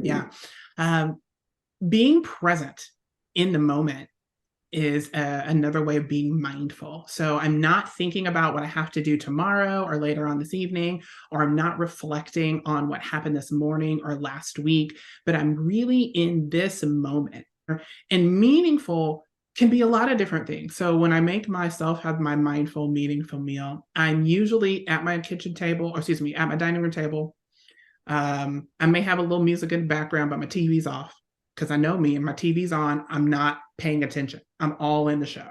Yeah. Um, Being present in the moment is another way of being mindful. So I'm not thinking about what I have to do tomorrow or later on this evening, or I'm not reflecting on what happened this morning or last week, but I'm really in this moment. And meaningful can be a lot of different things. So when I make myself have my mindful, meaningful meal, I'm usually at my kitchen table, or excuse me, at my dining room table. I may have a little music in the background, but my TV's off because I know me and my TV's on. I'm not paying attention. I'm all in the show,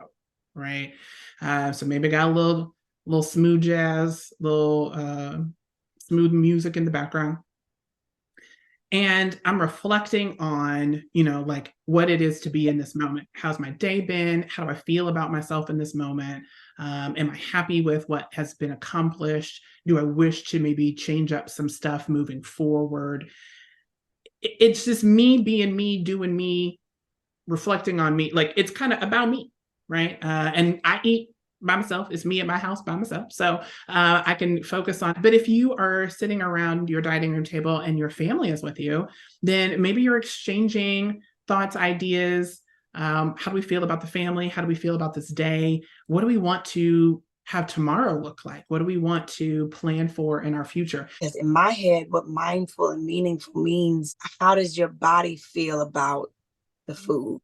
right? So maybe I got a little smooth jazz, little smooth music in the background, and I'm reflecting on, like what it is to be in this moment. How's my day been? How do I feel about myself in this moment? Am I happy with what has been accomplished? Do I wish to maybe change up some stuff moving forward? It's just me being me, doing me, reflecting on me. Like it's kind of about me, right? And I eat by myself. It's me at my house by myself. So I can focus on. But if you are sitting around your dining room table and your family is with you, then maybe you're exchanging thoughts, ideas. How do we feel about the family? How do we feel about this day? What do we want to have tomorrow look like? What do we want to plan for in our future? Because in my head, what mindful and meaningful means, how does your body feel about the food?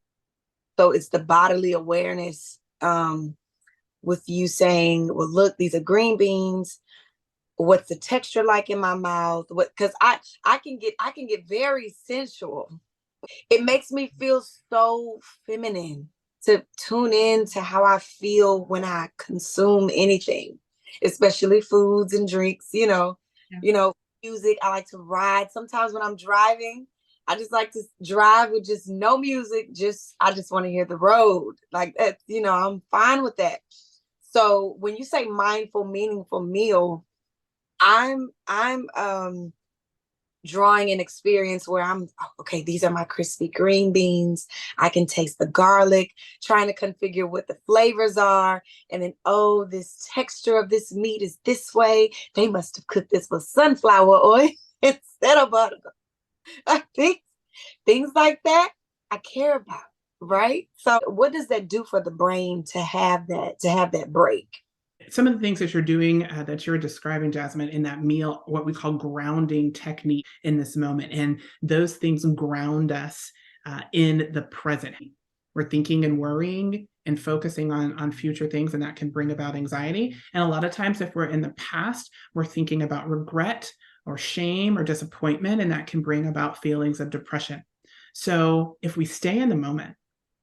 So it's the bodily awareness, with you saying, well, look, these are green beans. What's the texture like in my mouth? What, because I can get very sensual. It makes me feel so feminine to tune in to how I feel when I consume anything, especially foods and drinks, Yeah. music. I like to ride. Sometimes when I'm driving, I just like to drive with just no music. I just want to hear the road. Like that, I'm fine with that. So when you say mindful, meaningful meal, I'm drawing an experience where okay, these are my crispy green beans. I can taste the garlic, trying to configure what the flavors are. And then, oh, this texture of this meat is this way. They must have cooked this with sunflower oil instead of butter. I think things like that I care about, right? So what does that do for the brain to have that break? Some of the things that you're doing, that you're describing, Jasmine, in that meal, what we call grounding technique in this moment. And those things ground us in the present. We're thinking and worrying and focusing on future things, and that can bring about anxiety. And a lot of times, if we're in the past, we're thinking about regret or shame or disappointment, and that can bring about feelings of depression. So if we stay in the moment,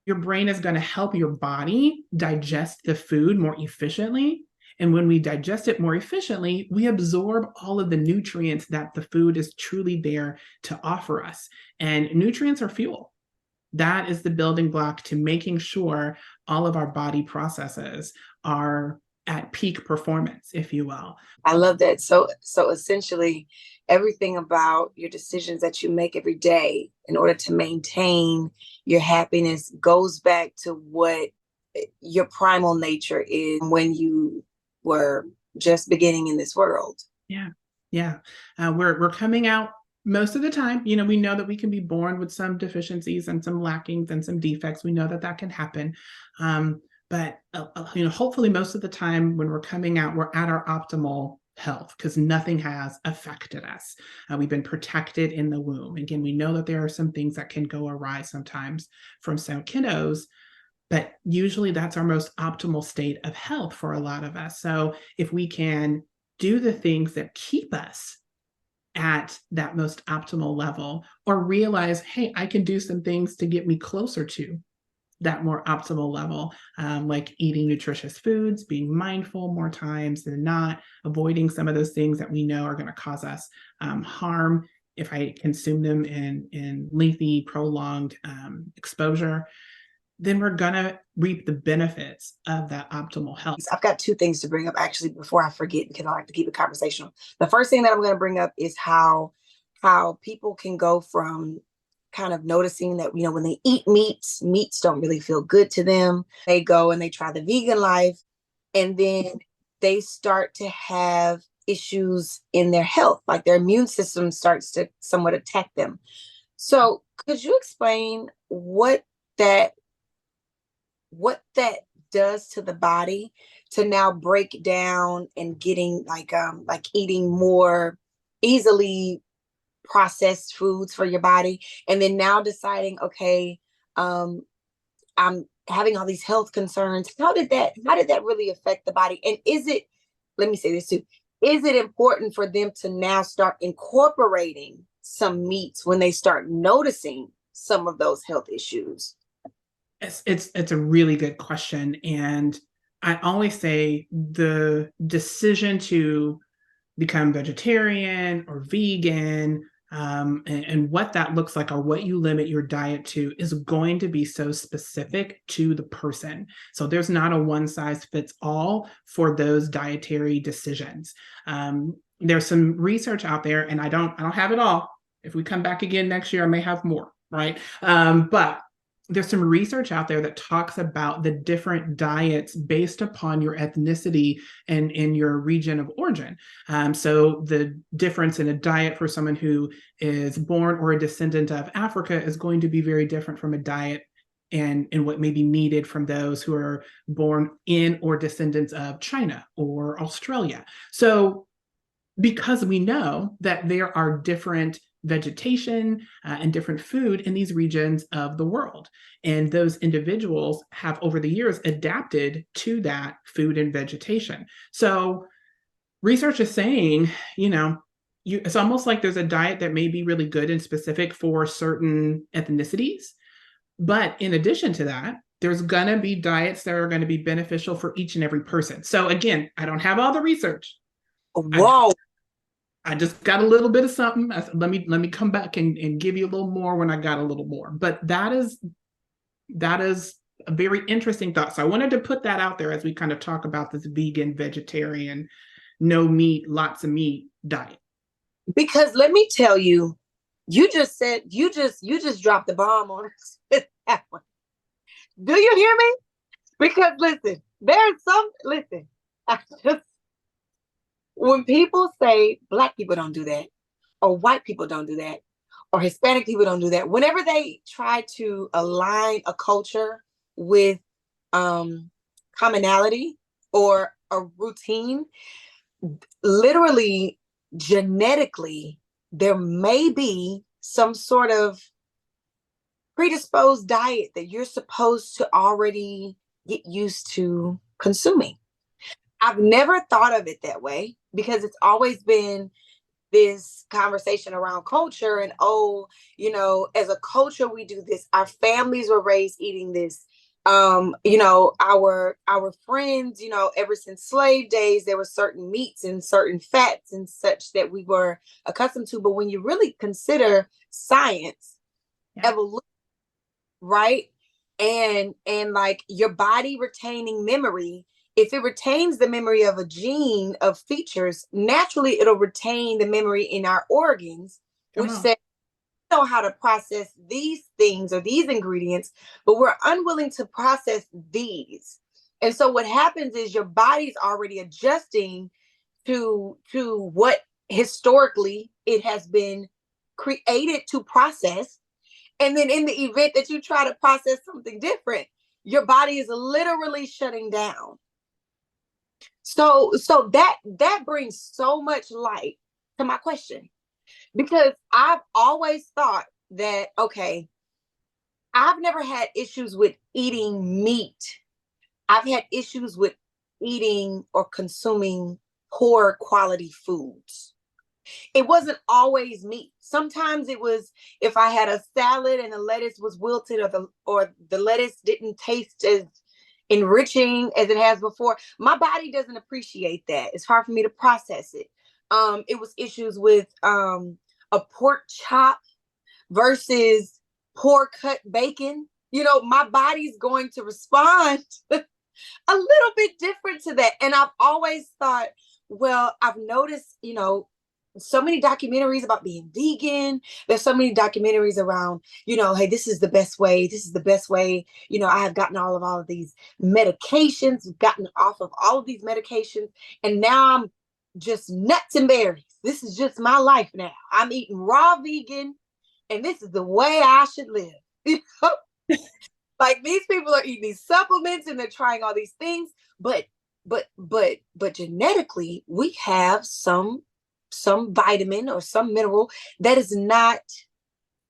your brain is going to help your body digest the food more efficiently. And when we digest it more efficiently, we absorb all of the nutrients that the food is truly there to offer us. And nutrients are fuel. That is the building block to making sure all of our body processes are at peak performance, if you will. I love that. So essentially everything about your decisions that you make every day in order to maintain your happiness goes back to what your primal nature is when you were just beginning in this world. Yeah. Yeah. We're coming out most of the time. We know that we can be born with some deficiencies and some lackings and some defects. We know that that can happen. But hopefully most of the time when we're coming out, we're at our optimal health because nothing has affected us. We've been protected in the womb. Again, we know that there are some things that can go awry sometimes from some kiddos, but usually that's our most optimal state of health for a lot of us. So if we can do the things that keep us at that most optimal level, or realize, hey, I can do some things to get me closer to that more optimal level, like eating nutritious foods, being mindful more times than not, avoiding some of those things that we know are going to cause us harm if I consume them in lengthy, prolonged exposure, then we're going to reap the benefits of that optimal health. I've got two things to bring up actually before I forget, because I like to keep it conversational. The first thing that I'm going to bring up is how people can go from kind of noticing that, when they eat meats don't really feel good to them. They go and they try the vegan life, and then they start to have issues in their health, like their immune system starts to somewhat attack them. So could you explain that what that does to the body to now break down and getting like eating more easily processed foods for your body, and then now deciding, okay, um I'm having all these health concerns. How did that really affect the body? And is it, let me say this too, is it important for them to now start incorporating some meats when they start noticing some of those health issues? It's a really good question, and I always say the decision to become vegetarian or vegan, and what that looks like or what you limit your diet to is going to be so specific to the person. So there's not a one size fits all for those dietary decisions. There's some research out there, and I don't have it all. If we come back again next year, I may have more, right? But there's some research out there that talks about the different diets based upon your ethnicity and in your region of origin. So the difference in a diet for someone who is born or a descendant of Africa is going to be very different from a diet and what may be needed from those who are born in or descendants of China or Australia. So because we know that there are different vegetation and different food in these regions of the world. And those individuals have over the years adapted to that food and vegetation. So research is saying, it's almost like there's a diet that may be really good and specific for certain ethnicities. But in addition to that, there's going to be diets that are going to be beneficial for each and every person. So again, I don't have all the research. I Whoa. I just got a little bit of something. Let me come back and give you a little more when I got a little more. But that is a very interesting thought. So I wanted to put that out there as we kind of talk about this vegan, vegetarian, no meat, lots of meat diet. Because let me tell you, you just dropped the bomb on us with that one. Do you hear me? Because listen, I just, when people say black people don't do that, or white people don't do that, or Hispanic people don't do that, whenever they try to align a culture with um, commonality or a routine, literally, genetically, there may be some sort of predisposed diet that you're supposed to already get used to consuming. I've never thought of it that way because it's always been this conversation around culture and, oh, as a culture we do this, our families were raised eating this. Our friends, ever since slave days, there were certain meats and certain fats and such that we were accustomed to. But when you really consider science, Yeah. evolution, right? And like your body retaining memory, if it retains the memory of a gene of features, naturally it'll retain the memory in our organs, Come which on. says we know how to process these things or these ingredients, but we're unwilling to process these. And so what happens is your body's already adjusting to what historically it has been created to process. And then in the event that you try to process something different, your body is literally shutting down. So that brings so much light to my question, because I've always thought that, okay, I've never had issues with eating meat. I've had issues with eating or consuming poor quality foods. It wasn't always meat. Sometimes it was if I had a salad and the lettuce was wilted, or the lettuce didn't taste as enriching as it has before. My body doesn't appreciate that. It's hard for me to process it. It was issues with a pork chop versus poor cut bacon. My body's going to respond a little bit different to that. And I've always thought, well, I've noticed, so many documentaries about being vegan. There's so many documentaries around, hey, this is the best way. This is the best way. I have gotten all of these medications, gotten off of all of these medications, and now I'm just nuts and berries. This is just my life now. I'm eating raw vegan, and this is the way I should live. You know? Like these people are eating these supplements and they're trying all these things, but genetically we have some vitamin or some mineral that is not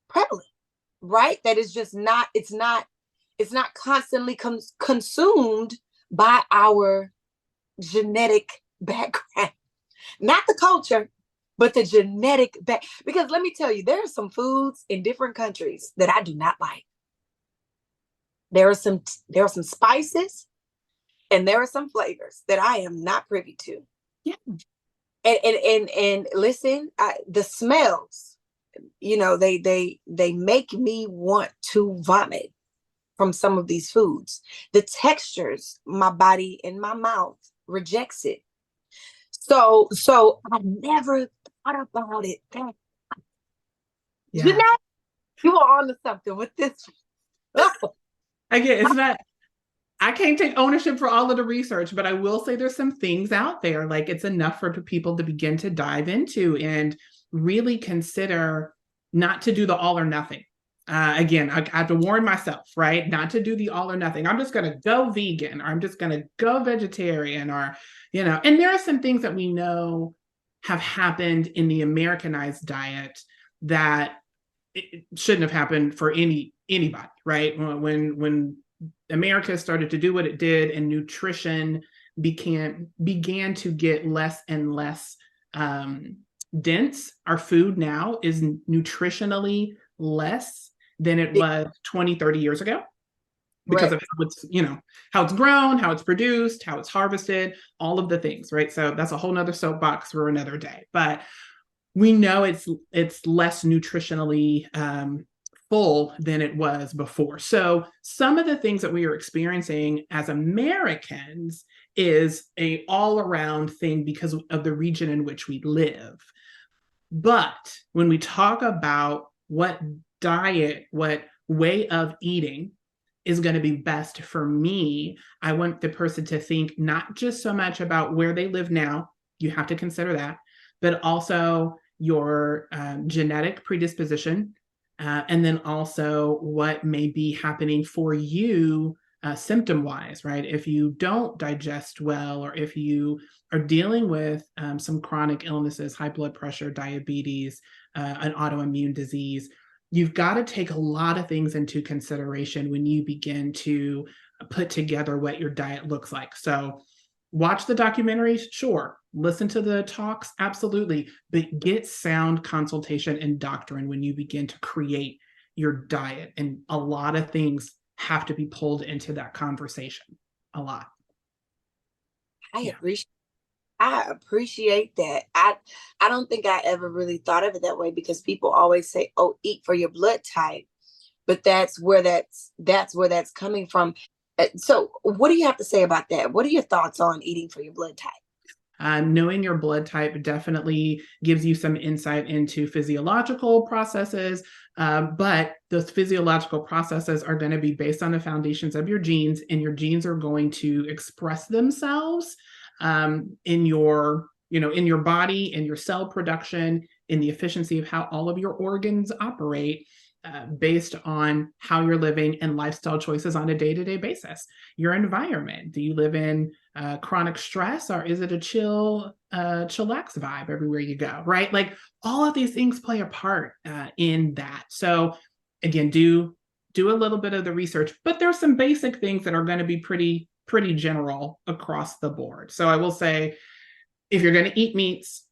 prevalent, right? That is just not, it's not constantly consumed by our genetic background, not the culture, but the genetic back. Because let me tell you, there are some foods in different countries that I do not like. There are some spices and there are some flavors that I am not privy to. Yeah. And listen, the smells, they make me want to vomit from some of these foods. The textures, my body and my mouth rejects it. So I never thought about it. Yeah. Jeanette, you are on to something with this. Again, it's not, I can't take ownership for all of the research, but I will say there's some things out there, like it's enough for people to begin to dive into and really consider not to do the all or nothing. Again, I have to warn myself, right? Not to do the all or nothing. I'm just going to go vegan, or I'm just going to go vegetarian, or, and there are some things that we know have happened in the Americanized diet that it shouldn't have happened for anybody, right? When America started to do what it did and nutrition began to get less and less dense, our food now is nutritionally less than it was 20, 30 years ago because Right. of how it's grown, how it's produced, how it's harvested, all of the things, right? So that's a whole nother soapbox for another day. But we know it's less nutritionally full than it was before. So some of the things that we are experiencing as Americans is a all around thing because of the region in which we live. But when we talk about what diet, what way of eating is going to be best for me, I want the person to think not just so much about where they live now, you have to consider that, but also your genetic predisposition, and then also what may be happening for you symptom wise, right? If you don't digest well, or if you are dealing with some chronic illnesses, high blood pressure, diabetes, an autoimmune disease, you've got to take a lot of things into consideration when you begin to put together what your diet looks like. So watch the documentaries, sure. Listen to the talks, absolutely. But get sound consultation and doctrine when you begin to create your diet. And a lot of things have to be pulled into that conversation. A lot. I appreciate that. I don't think I ever really thought of it that way because people always say, "Oh, eat for your blood type," but that's where that's coming from. So, what do you have to say about that? What are your thoughts on eating for your blood type? Knowing your blood type definitely gives you some insight into physiological processes, but those physiological processes are going to be based on the foundations of your genes, and your genes are going to express themselves in your body, in your cell production, in the efficiency of how all of your organs operate. Based on how you're living and lifestyle choices on a day-to-day basis. Your environment. Do you live in chronic stress, or is it a chillax vibe everywhere you go, right? Like all of these things play a part in that. So again, do a little bit of the research, but there's some basic things that are going to be pretty general across the board. So I will say, if you're going to eat meats,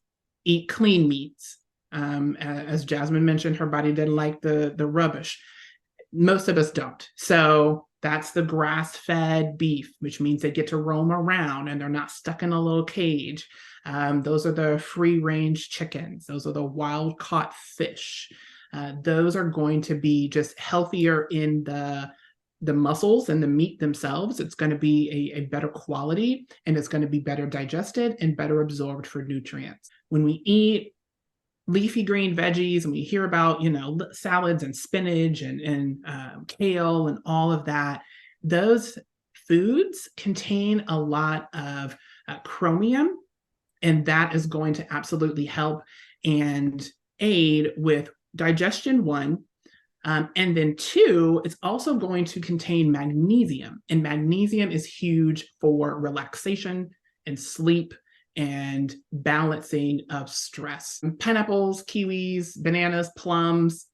eat clean meats. As Jasmine mentioned, her body didn't like the rubbish. Most of us don't. So that's the grass-fed beef, which means they get to roam around and they're not stuck in a little cage. Those are the free-range chickens. Those are the wild-caught fish. Those are going to be just healthier in the muscles and the meat themselves. It's going to be a better quality, and it's going to be better digested and better absorbed for nutrients. When we eat leafy green veggies and we hear about salads and spinach and kale and all of that, those foods contain a lot of chromium, and that is going to absolutely help and aid with digestion, one. And then two, it's also going to contain magnesium. And magnesium is huge for relaxation and sleep and balancing of stress. Pineapples, kiwis, bananas, plums.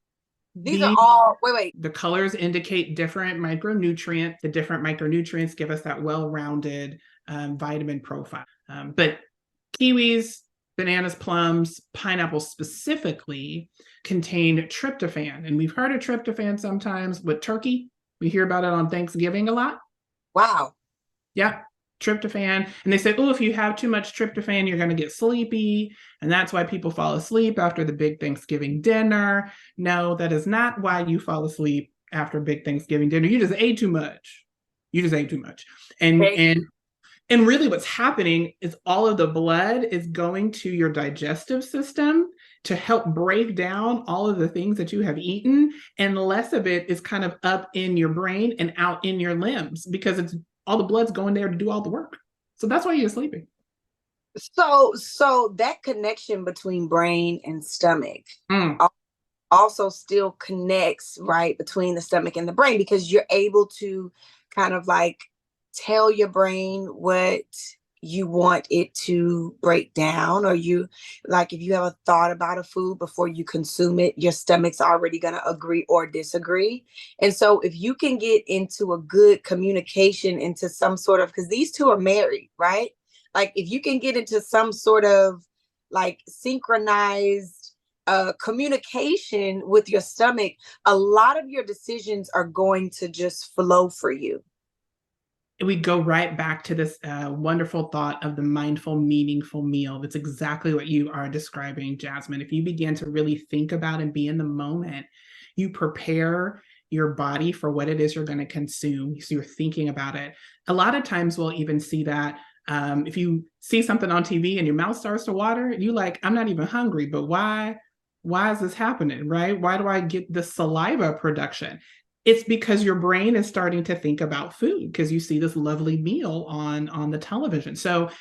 These are all, wait. The colors indicate different micronutrients. The different micronutrients give us that well-rounded vitamin profile. But kiwis, bananas, plums, pineapples specifically contain tryptophan. And we've heard of tryptophan sometimes with turkey. We hear about it on Thanksgiving a lot. Wow. Yeah, tryptophan. And they say, oh, if you have too much tryptophan, you're going to get sleepy. And that's why people fall asleep after the big Thanksgiving dinner. No, that is not why you fall asleep after a big Thanksgiving dinner. You just ate too much. You just ate too much. And really what's happening is all of the blood is going to your digestive system to help break down all of the things that you have eaten, and less of it is kind of up in your brain and out in your limbs because it's all the blood's going there to do all the work. So that's why you're sleeping. So that connection between brain and stomach also still connects, right, between the stomach and the brain, because you're able to kind of like tell your brain what you want it to break down, or you like if you have a thought about a food before you consume it, your stomach's already going to agree or disagree. And so if you can get into a good communication, into some sort of, because these two are married, right? Like if you can get into some sort of like synchronized communication with your stomach, a lot of your decisions are going to just flow for you. We go right back to this wonderful thought of the mindful, meaningful meal. That's exactly what you are describing, Jasmine. If you begin to really think about and be in the moment, you prepare your body for what it is you're going to consume. So you're thinking about it. A lot of times we'll even see that if you see something on TV and your mouth starts to water, you like, I'm not even hungry, but why is this happening, right? Why do I get the saliva production? It's because your brain is starting to think about food because you see this lovely meal on the television. So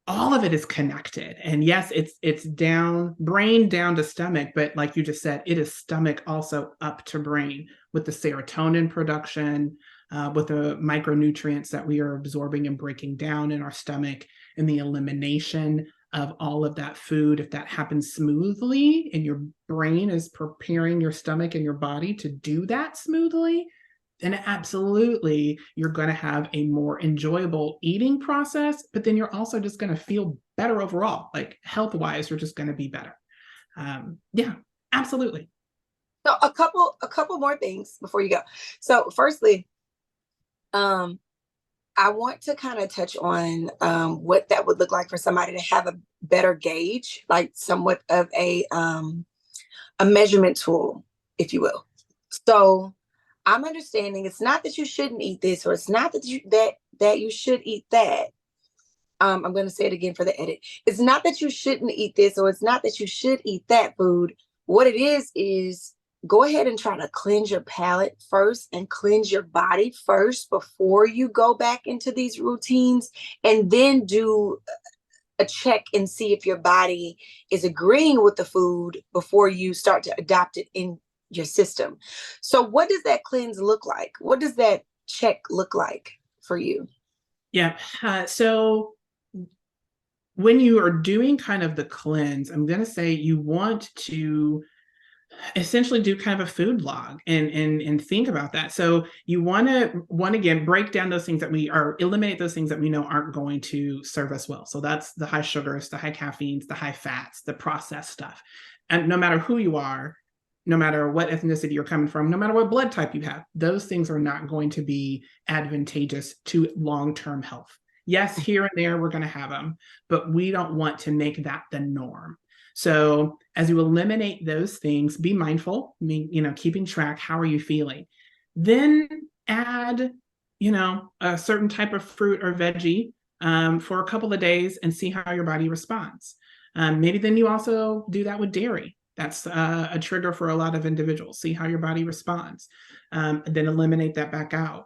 all of it is connected. And yes, it's down brain down to stomach, but like you just said, it is stomach also up to brain with the serotonin production, with the micronutrients that we are absorbing and breaking down in our stomach, and the elimination of all of that food. If that happens smoothly and your brain is preparing your stomach and your body to do that smoothly, then absolutely you're going to have a more enjoyable eating process, but then you're also just going to feel better overall. Like health wise, you're just going to be better. Yeah, absolutely. So a couple more things before you go. So firstly, I want to kind of touch on what that would look like for somebody to have a better gauge, like somewhat of a measurement tool, if you will. So I'm understanding it's not that you shouldn't eat this, or it's not that you should eat that. I'm going to say it again for the edit. It's not that you shouldn't eat this, or it's not that you should eat that food. What it is go ahead and try to cleanse your palate first and cleanse your body first before you go back into these routines, and then do a check and see if your body is agreeing with the food before you start to adopt it in your system. So what does that cleanse look like? What does that check look like for you? Yeah. So when you are doing kind of the cleanse, I'm going to say you want to essentially do kind of a food log and think about that. So you want to again break down those things that we are eliminate those things that we know aren't going to serve us well. So that's the high sugars, the high caffeines, the high fats, the processed stuff. And no matter who you are, no matter what ethnicity you're coming from, no matter what blood type you have, those things are not going to be advantageous to long-term health. Yes, here and there we're going to have them, but we don't want to make that the norm. So as you eliminate those things, be mindful, keeping track, how are you feeling? Then add, a certain type of fruit or veggie for a couple of days and see how your body responds. Maybe then you also do that with dairy. That's a trigger for a lot of individuals. See how your body responds. Then eliminate that back out.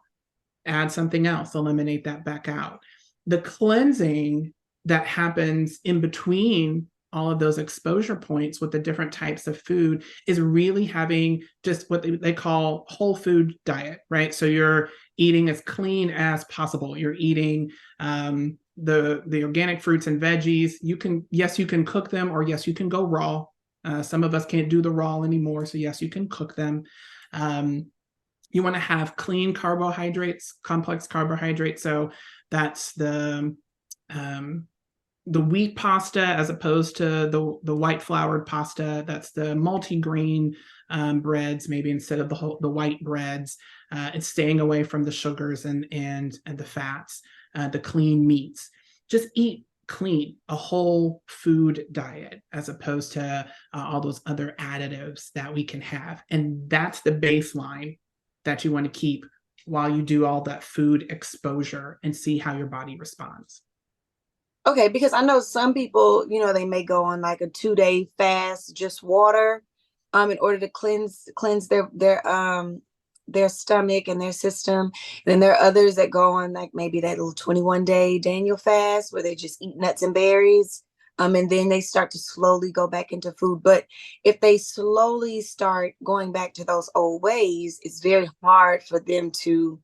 Add something else, eliminate that back out. The cleansing that happens in between all of those exposure points with the different types of food is really having just what they call whole food diet, right? So you're eating as clean as possible. You're eating the organic fruits and veggies. You can cook them, or yes, you can go raw. Some of us can't do the raw anymore, so yes, you can cook them. You want to have clean carbohydrates, complex carbohydrates. So that's the wheat pasta as opposed to the white floured pasta. That's the multi-grain breads, maybe instead of the white breads. It's staying away from the sugars and the fats, the clean meats. Just eat clean, a whole food diet, as opposed to all those other additives that we can have. And that's the baseline that you want to keep while you do all that food exposure and see how your body responds. Okay, because I know some people, they may go on like a 2-day fast, just water, in order to cleanse their stomach and their system. And then there are others that go on like maybe that little 21-day Daniel fast where they just eat nuts and berries. And then they start to slowly go back into food. But if they slowly start going back to those old ways, it's very hard for them to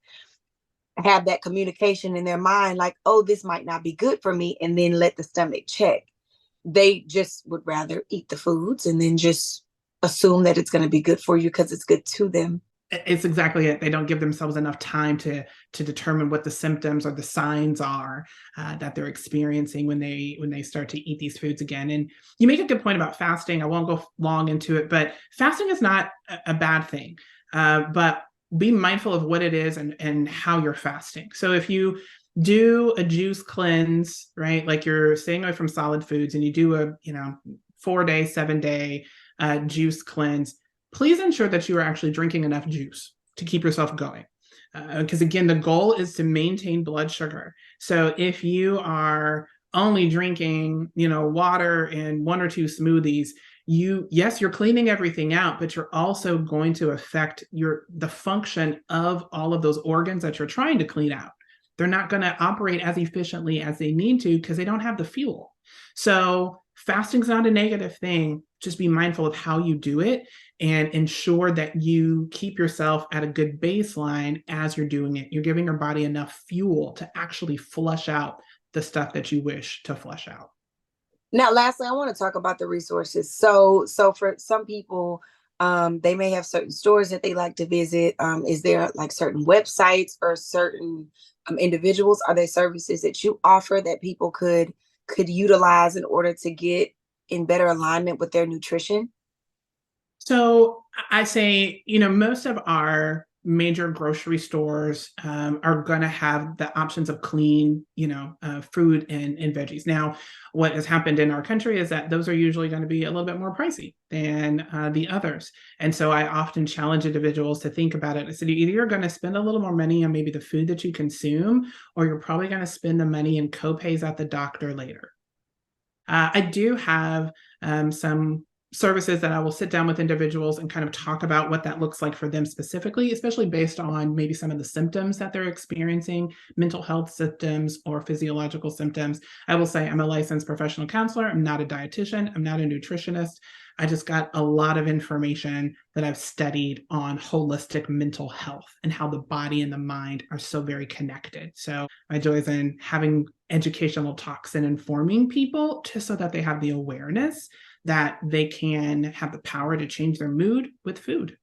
have that communication in their mind, like, oh, this might not be good for me, and then let the stomach check. They just would rather eat the foods and then just assume that it's going to be good for you because it's good to them. It's exactly it. They don't give themselves enough time to determine what the symptoms or the signs are that they're experiencing when they start to eat these foods again. And you make a good point about fasting. I won't go long into it, but fasting is not a bad thing. But be mindful of what it is and how you're fasting. So if you do a juice cleanse, right, like you're staying away from solid foods, and you do a 4-day, 7-day juice cleanse, please ensure that you are actually drinking enough juice to keep yourself going. Because again, the goal is to maintain blood sugar. So if you are only drinking, water and 1 or 2 smoothies, you're cleaning everything out, but you're also going to affect the function of all of those organs that you're trying to clean out. They're not going to operate as efficiently as they need to because they don't have the fuel. So fasting's not a negative thing. Just be mindful of how you do it and ensure that you keep yourself at a good baseline as you're doing it. You're giving your body enough fuel to actually flush out the stuff that you wish to flush out. Now, lastly, I want to talk about the resources. So for some people, they may have certain stores that they like to visit. Is there like certain websites or certain individuals? Are there services that you offer that people could utilize in order to get in better alignment with their nutrition? So I say, most of our major grocery stores are going to have the options of clean, fruit and veggies. Now, what has happened in our country is that those are usually going to be a little bit more pricey than the others. And so I often challenge individuals to think about it. I said, either you're going to spend a little more money on maybe the food that you consume, or you're probably going to spend the money in copays at the doctor later. I do have some services that I will sit down with individuals and kind of talk about what that looks like for them specifically, especially based on maybe some of the symptoms that they're experiencing, mental health symptoms or physiological symptoms. I will say I'm a licensed professional counselor. I'm not a dietitian. I'm not a nutritionist. I just got a lot of information that I've studied on holistic mental health and how the body and the mind are so very connected. So my joy is in having educational talks and informing people just so that they have the awareness that they can have the power to change their mood with food.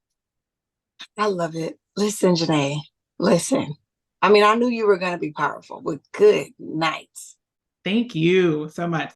I love it. Listen, Jenai, listen. I mean, I knew you were going to be powerful, but good night. Thank you so much.